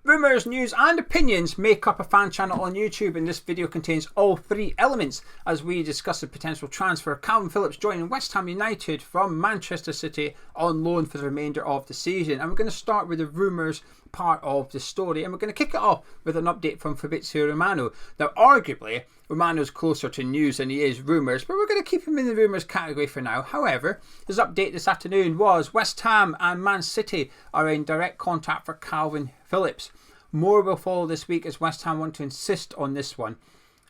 Rumours, news and opinions make up a fan channel on YouTube, and this video contains all three elements as we discuss the potential transfer of Kalvin Phillips joining West Ham United from Manchester City on loan for the remainder of the season. And we're going to start with the rumours part of the story, and we're going to kick it off with an update from Fabrizio Romano. Now, arguably, Romano's closer to news than he is rumours, but we're going to keep him in the rumours category for now. However, his update this afternoon was West Ham and Man City are in direct contact for Kalvin Phillips. More will follow this week as West Ham want to insist on this one.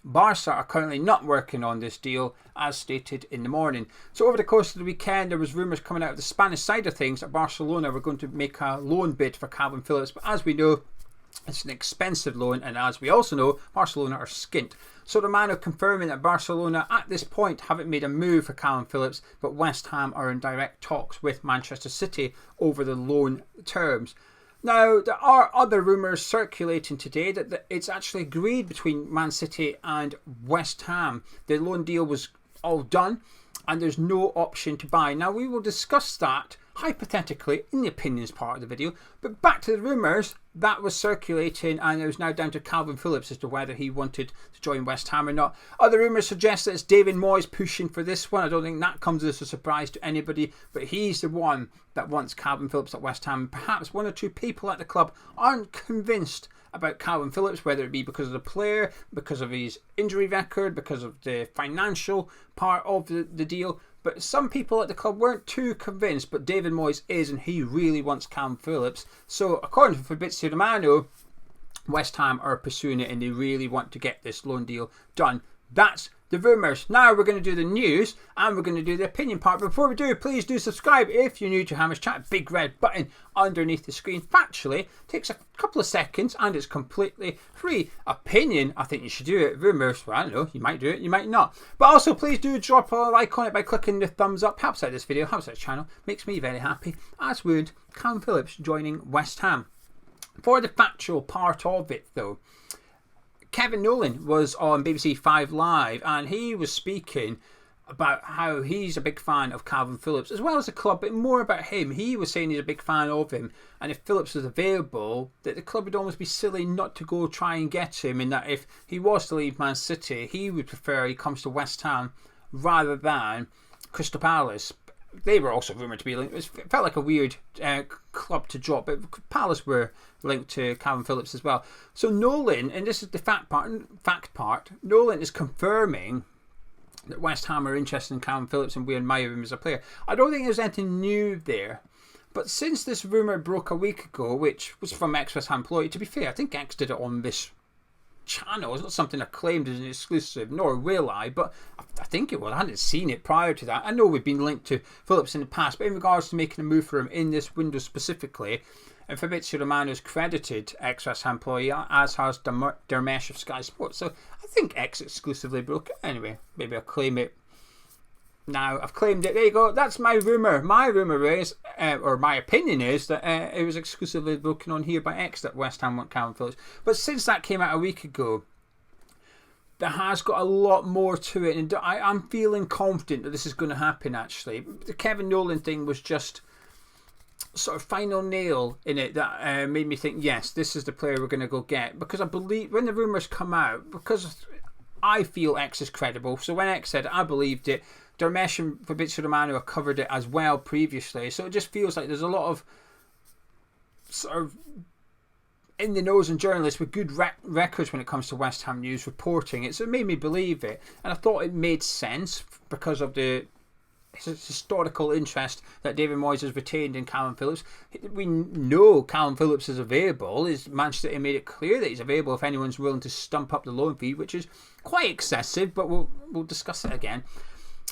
Barca are currently not working on this deal, as stated in the morning. So over the course of the weekend, there was rumours coming out of the Spanish side of things that Barcelona were going to make a loan bid for Kalvin Phillips. But as we know, it's an expensive loan, and as we also know, Barcelona are skint. So Romano confirming that Barcelona at this point haven't made a move for Kalvin Phillips, but West Ham are in direct talks with Manchester City over the loan terms. Now, there are other rumours circulating today that it's actually agreed between Man City and West Ham. The loan deal was all done and there's no option to buy. Now, we will discuss that hypothetically in the opinions part of the video. But back to the rumours that was circulating, and it was now down to Kalvin Phillips as to whether he wanted to join West Ham or not. Other rumours suggest that it's David Moyes pushing for this one. I don't think that comes as a surprise to anybody, but he's the one that wants Kalvin Phillips at West Ham. Perhaps one or two people at the club aren't convinced about Kalvin Phillips, whether it be because of the player, because of his injury record, because of the financial part of the deal. But some people at the club weren't too convinced, but David Moyes is, and he really wants Kalvin Phillips. So according to Fabrizio Romano, West Ham are pursuing it and they really want to get this loan deal done. That's the rumours. Now we're going to do the news and we're going to do the opinion part. But before we do, please do subscribe if you're new to Hammers Chat. Big red button underneath the screen. Factually, takes a couple of seconds and it's completely free. Opinion, I think you should do it. Rumours, well, I don't know, you might do it, you might not. But also please do drop a like on it by clicking the thumbs up. Helps out this video, helps out the channel, makes me very happy. As would Kalvin Phillips joining West Ham. For the factual part of it though, Kevin Nolan was on BBC 5 Live and he was speaking about how he's a big fan of Kalvin Phillips as well as the club, but more about him. He was saying he's a big fan of him, and if Phillips was available, that the club would almost be silly not to go try and get him, and that if he was to leave Man City, he would prefer he comes to West Ham rather than Crystal Palace. They were also rumoured to be linked. It felt like a weird club to drop, but Palace were linked to Kalvin Phillips as well. So Nolan, and this is the fact part, Nolan is confirming that West Ham are interested in Kalvin Phillips and we admire him as a player. I don't think there's anything new there. But since this rumour broke a week ago, which was from ex-West Ham employee, to be fair, I think X did it on this channel. It's not something I claimed as an exclusive, nor will I, but I think it was. I hadn't seen it prior to that. I know we've been linked to Phillips in the past, but in regards to making a move for him in this window specifically, and Fabrizio Romano has credited ex-West Ham employee, as has Dermesh of Sky Sports. So I think X exclusively broke it. Anyway, maybe I'll claim it. Now I've claimed it. There you go. That's my rumour. My rumour is, or my opinion is, that it was exclusively broken on here by X that West Ham want Kalvin Phillips. But since that came out a week ago, there has got a lot more to it, and I'm feeling confident that this is going to happen. Actually, the Kevin Nolan thing was just sort of final nail in it that made me think, yes, this is the player we're going to go get. Because I believe when the rumours come out, because I feel X is credible. So when X said it, I believed it. Dermesh and Fabrizio Romano have covered it as well previously. So it just feels like there's a lot of sort of in the nose and journalists with good records when it comes to West Ham news reporting it. So it made me believe it. And I thought it made sense because of the historical interest that David Moyes has retained in Kalvin Phillips. We know Kalvin Phillips is available. Manchester City made it clear that he's available if anyone's willing to stump up the loan fee, which is quite excessive, but we'll discuss it again.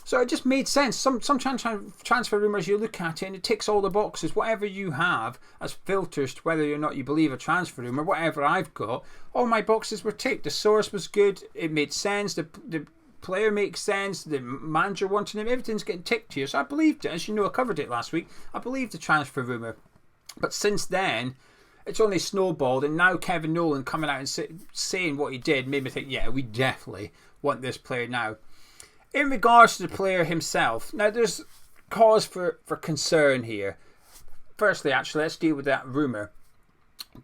So it just made sense. Some transfer rumours, you look at it and it ticks all the boxes. Whatever you have as filters to whether or not you believe a transfer rumour, whatever I've got, all my boxes were ticked. The source was good. It made sense. The player makes sense. The manager wanted him. Everything's getting ticked here. So I believed it. As you know, I covered it last week. I believed the transfer rumour. But since then, it's only snowballed. And now Kevin Nolan coming out and saying what he did made me think, yeah, we definitely want this player now. In regards to the player himself, now there's cause for concern here. Firstly, actually, let's deal with that rumour.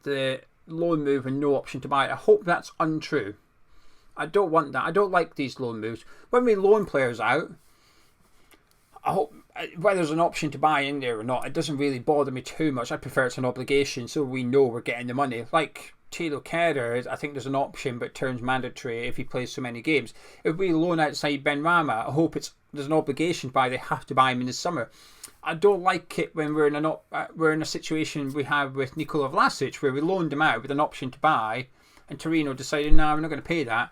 The loan move and no option to buy. I hope that's untrue. I don't want that. I don't like these loan moves. When we loan players out, I hope, whether there's an option to buy in there or not, it doesn't really bother me too much. I prefer it's an obligation so we know we're getting the money. Like Taylor Kerr, I think there's an option but it turns mandatory if he plays so many games. If we loan outside Ben Rama, I hope there's an obligation to buy. They have to buy him in the summer. I don't like it when we're in a situation we have with Nikola Vlasic where we loaned him out with an option to buy and Torino decided, no, we're not going to pay that.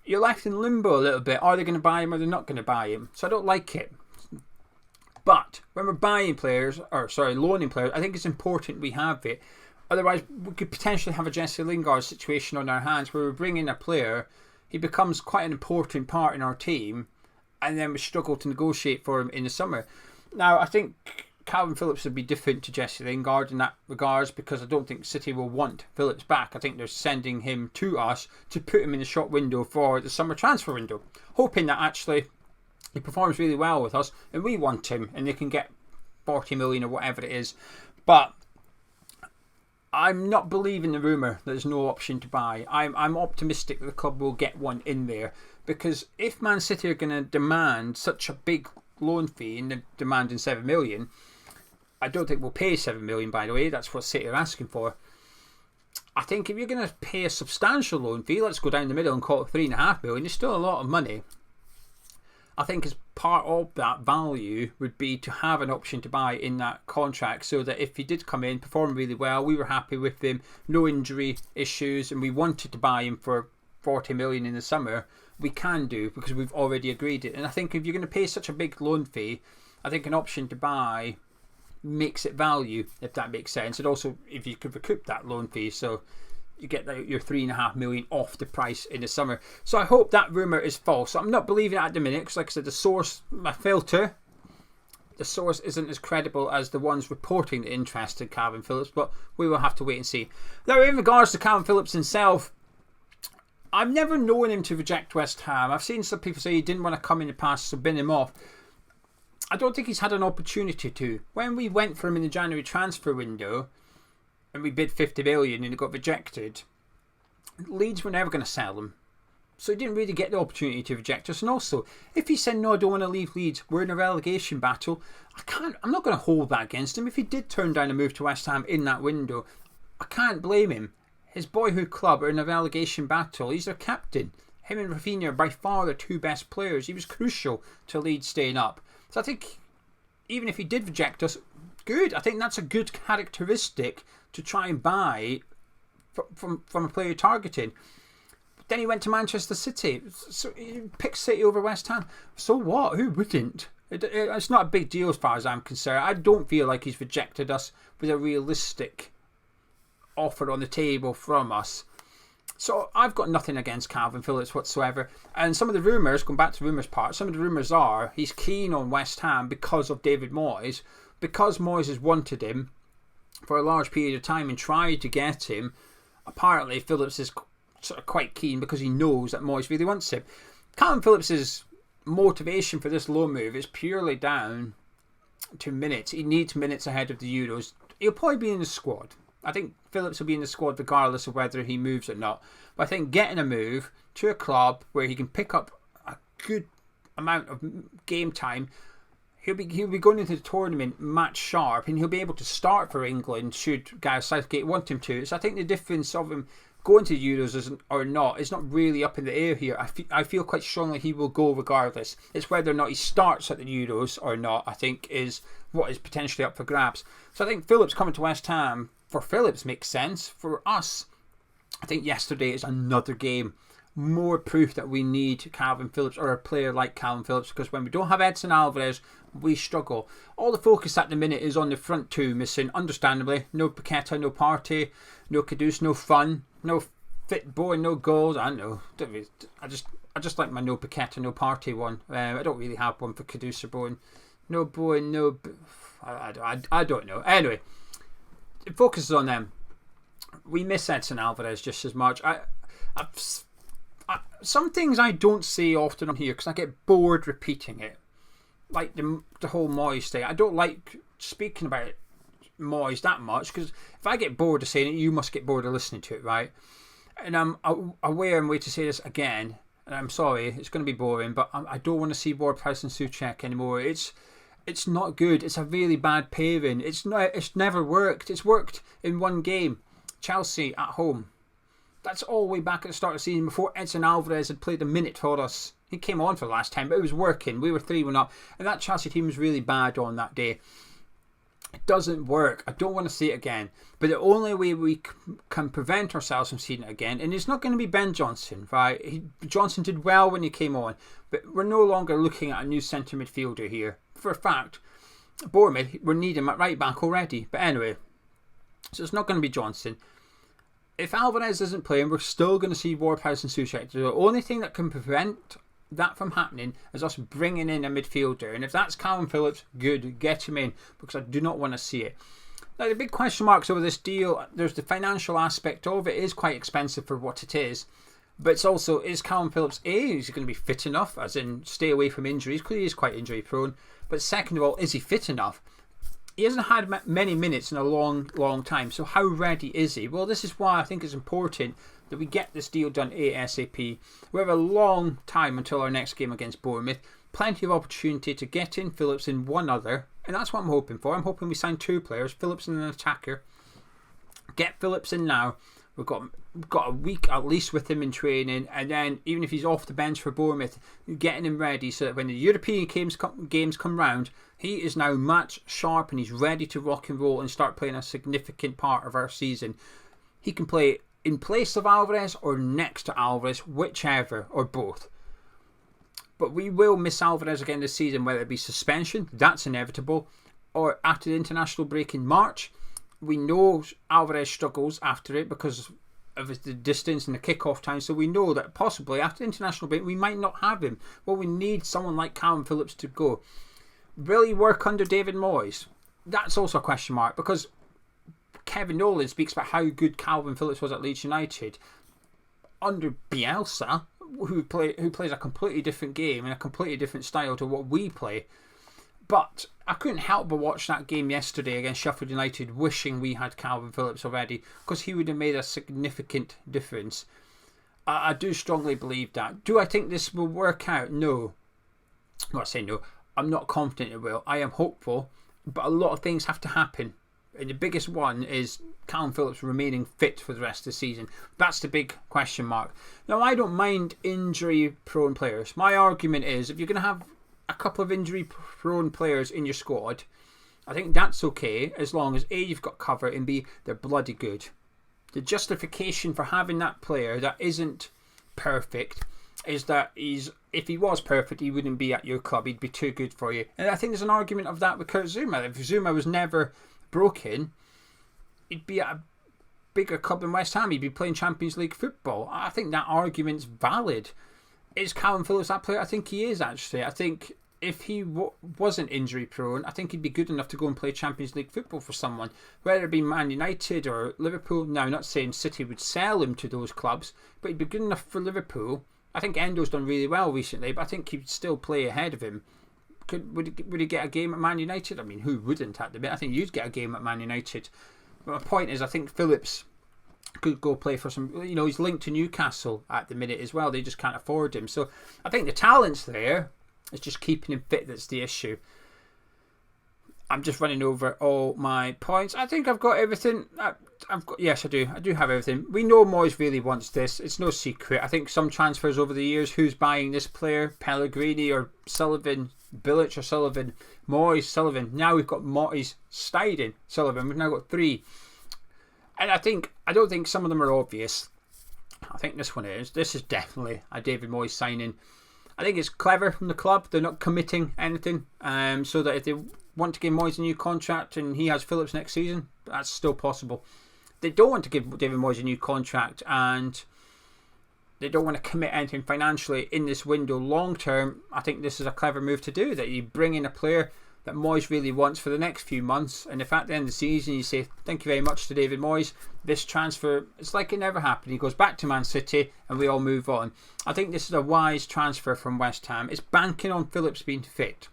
You're left in limbo a little bit. Are they going to buy him or they're not going to buy him? So I don't like it. But when we're loaning players, I think it's important we have it. Otherwise, we could potentially have a Jesse Lingard situation on our hands where we bring in a player, he becomes quite an important part in our team, and then we struggle to negotiate for him in the summer. Now, I think Kalvin Phillips would be different to Jesse Lingard in that regards because I don't think City will want Phillips back. I think they're sending him to us to put him in the shop window for the summer transfer window, hoping that actually he performs really well with us and we want him and they can get 40 million or whatever it is. But I'm not believing the rumour that there's no option to buy. I'm optimistic that the club will get one in there because if Man City are going to demand such a big loan fee and they're demanding 7 million, I don't think we'll pay 7 million, by the way. That's what City are asking for. I think if you're going to pay a substantial loan fee, let's go down the middle and call it 3.5 million, it's still a lot of money. I think as part of that value would be to have an option to buy in that contract so that if he did come in, perform really well, we were happy with him, no injury issues, and we wanted to buy him for 40 million in the summer, we can do because we've already agreed it. And I think if you're going to pay such a big loan fee, I think an option to buy makes it value, if that makes sense. And also if you could recoup that loan fee, so you get your 3.5 million off the price in the summer. So I hope that rumour is false. I'm not believing it at the minute because, like I said, the source isn't as credible as the ones reporting the interest in Kalvin Phillips, but we will have to wait and see. Now, in regards to Kalvin Phillips himself, I've never known him to reject West Ham. I've seen some people say he didn't want to come in the past, so bin him off. I don't think he's had an opportunity to. When we went for him in the January transfer window and we bid 50 million and it got rejected, Leeds were never going to sell him. So he didn't really get the opportunity to reject us. And also, if he said, no, I don't want to leave Leeds, we're in a relegation battle, I'm not going to hold that against him. If he did turn down a move to West Ham in that window, I can't blame him. His boyhood club are in a relegation battle. He's their captain. Him and Rafinha are by far the two best players. He was crucial to Leeds staying up. So I think even if he did reject us, good. I think that's a good characteristic to try and buy from a player targeting. But then he went to Manchester City. So he picked City over West Ham. So what? Who wouldn't? It's not a big deal as far as I'm concerned. I don't feel like he's rejected us with a realistic offer on the table from us. So I've got nothing against Kalvin Phillips whatsoever. And some of the rumours, going back to rumours part, some of the rumours are he's keen on West Ham because of David Moyes. Because Moyes has wanted him for a large period of time and tried to get him, apparently Phillips is sort of quite keen because he knows that Moyes really wants him. Kalvin Phillips' motivation for this loan move is purely down to minutes. He needs minutes ahead of the Euros. He'll probably be in the squad. I think Phillips will be in the squad regardless of whether he moves or not. But I think getting a move to a club where he can pick up a good amount of game time, he'll be going into the tournament match sharp and he'll be able to start for England should Gareth Southgate want him to. So I think the difference of him going to the Euros or not is not really up in the air here. I feel quite strongly he will go regardless. It's whether or not he starts at the Euros or not, I think, is what is potentially up for grabs. So I think Phillips coming to West Ham for Phillips makes sense. For us, I think yesterday is another game. More proof that we need Kalvin Phillips or a player like Kalvin Phillips, because when we don't have Edon Alvarez, we struggle. All the focus at the minute is on the front two missing, understandably. No Paqueta, no Partey, no Kudus, no Fun, no fit Bowen, no goals. I don't know. I just like my no Paqueta, no Partey one. I don't really have one for Kudus or Bowen. No Bowen, no. I don't know. Anyway, it focuses on them. We miss Edon Alvarez just as much. Some things I don't say often on here because I get bored repeating it. Like the whole Moyes thing. I don't like speaking about it Moyes that much, because if I get bored of saying it, you must get bored of listening to it, right? And I'm aware and wait to say this again, and I'm sorry, it's going to be boring, but I don't want to see Ward-Prowse and Souček anymore. It's not good. It's a really bad pairing. It's never worked. It's worked in one game, Chelsea at home. That's all the way back at the start of the season before Edon Alvarez had played a minute for us. He came on for the last time, but it was working. We were 3-1 up, and that Chelsea team was really bad on that day. It doesn't work. I don't want to see it again. But the only way we can prevent ourselves from seeing it again, and it's not going to be Ben Johnson, right? Johnson did well when he came on, but we're no longer looking at a new centre midfielder here. For a fact, Bournemouth, we're needing him at right back already. But anyway, so it's not going to be Johnson. If Alvarez isn't playing, we're still going to see Ward-Prowse and Souček. The only thing that can prevent that from happening is us bringing in a midfielder. And if that's Kalvin Phillips, good, get him in, because I do not want to see it. Now, the big question marks over this deal, there's the financial aspect of it. It is quite expensive for what it is. But it's also, is Kalvin Phillips, is he going to be fit enough, as in stay away from injuries, because he is quite injury prone. But second of all, is he fit enough? He hasn't had many minutes in a long time, so how ready is he? Well, this is why I think it's important that we get this deal done ASAP. We have a long time until our next game against Bournemouth. Plenty of opportunity to get in Phillips and one other, and that's what I'm hoping for. I'm hoping we sign 2 players, Phillips and an attacker. Get Phillips in now. We've got a week at least with him in training, and then even if he's off the bench for Bournemouth, getting him ready so that when the European games come round, he is now match sharp and he's ready to rock and roll and start playing a significant part of our season. He can play in place of Alvarez or next to Alvarez, whichever, or both. But we will miss Alvarez again this season, whether it be suspension, that's inevitable, or after the international break in March. We know Alvarez struggles after it because of the distance and the kick-off time, so we know that possibly after the international break we might not have him. Well, we need someone like Kalvin Phillips to go. Will he work under David Moyes? That's also a question mark, because Kevin Nolan speaks about how good Kalvin Phillips was at Leeds United. Under Bielsa, who plays a completely different game and a completely different style to what we play. But I couldn't help but watch that game yesterday against Sheffield United wishing we had Kalvin Phillips already, because he would have made a significant difference. I do strongly believe that. Do I think this will work out? No. I'm not saying no. I'm not confident it will. I am hopeful, but a lot of things have to happen. And the biggest one is Kalvin Phillips remaining fit for the rest of the season. That's the big question mark. Now, I don't mind injury-prone players. My argument is, if you're going to have a couple of injury-prone players in your squad, I think that's okay, as long as A, you've got cover, and B, they're bloody good. The justification for having that player that isn't perfect is that if he was perfect, he wouldn't be at your club. He'd be too good for you. And I think there's an argument of that with Kurt Zouma. If Zouma was never broken, he'd be at a bigger club than West Ham. He'd be playing Champions League football. I think that argument's valid. Is Kalvin Phillips that player? I think he is, actually. I think if he wasn't injury prone, I think he'd be good enough to go and play Champions League football for someone, whether it be Man United or Liverpool. Now, not saying City would sell him to those clubs, but he'd be good enough for Liverpool. I think Endo's done really well recently, but I think he'd still play ahead of him. Would he get a game at Man United? I mean, who wouldn't at the bit? I think you'd get a game at Man United. But my point is, I think Phillips could go play for some, he's linked to Newcastle at the minute as well. They just can't afford him. So I think the talent's there. It's just keeping him fit that's the issue. I'm just running over all my points. I think I've got everything. Yes, I do. I do have everything. We know Moyes really wants this. It's no secret. I think some transfers over the years, who's buying this player? Pellegrini or Sullivan? Bilic or Sullivan? Moyes, Sullivan. Now we've got Moyes, Steiden, Sullivan. We've now got 3. And I don't think some of them are obvious. I think this one is. This is definitely a David Moyes signing. I think it's clever from the club. They're not committing anything. So that if they want to give Moyes a new contract and he has Phillips next season, that's still possible. They don't want to give David Moyes a new contract and they don't want to commit anything financially in this window long term. I think this is a clever move to do, that you bring in a player that Moyes really wants for the next few months, and if at the end of the season you say thank you very much to David Moyes, this transfer, it's like it never happened. He goes back to Man City and we all move on. I think this is a wise transfer from West Ham. It's banking on Phillips being fit,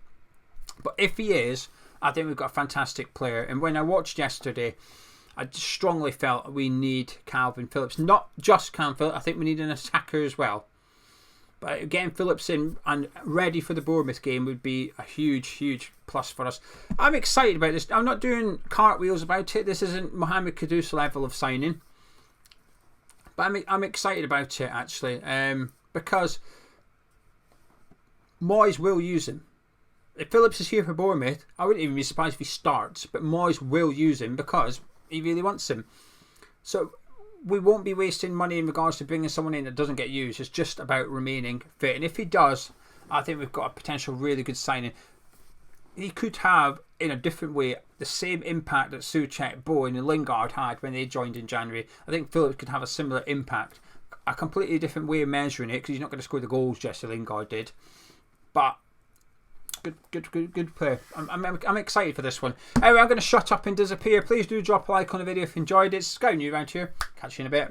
but if he is, I think we've got a fantastic player. And when I watched yesterday, I just strongly felt we need Kalvin Phillips. Not just Kalvin Phillips, I think we need an attacker as well. But getting Phillips in and ready for the Bournemouth game would be a huge, huge plus for us. I'm excited about this. I'm not doing cartwheels about it. This isn't Mohamed Kudus level of signing. But I'm excited about it, actually. Because Moyes will use him. If Phillips is here for Bournemouth, I wouldn't even be surprised if he starts. But Moyes will use him because he really wants him. So we won't be wasting money in regards to bringing someone in that doesn't get used. It's just about remaining fit. And if he does, I think we've got a potential really good signing. He could have, in a different way, the same impact that Souček, Bowen and Lingard had when they joined in January. I think Phillips could have a similar impact. A completely different way of measuring it, because he's not going to score the goals Jesse Lingard did. But good player. I'm excited for this one. Anyway, I'm going to shut up and disappear. Please do drop a like on the video if you enjoyed it. It's Sky New around here. Catch you in a bit.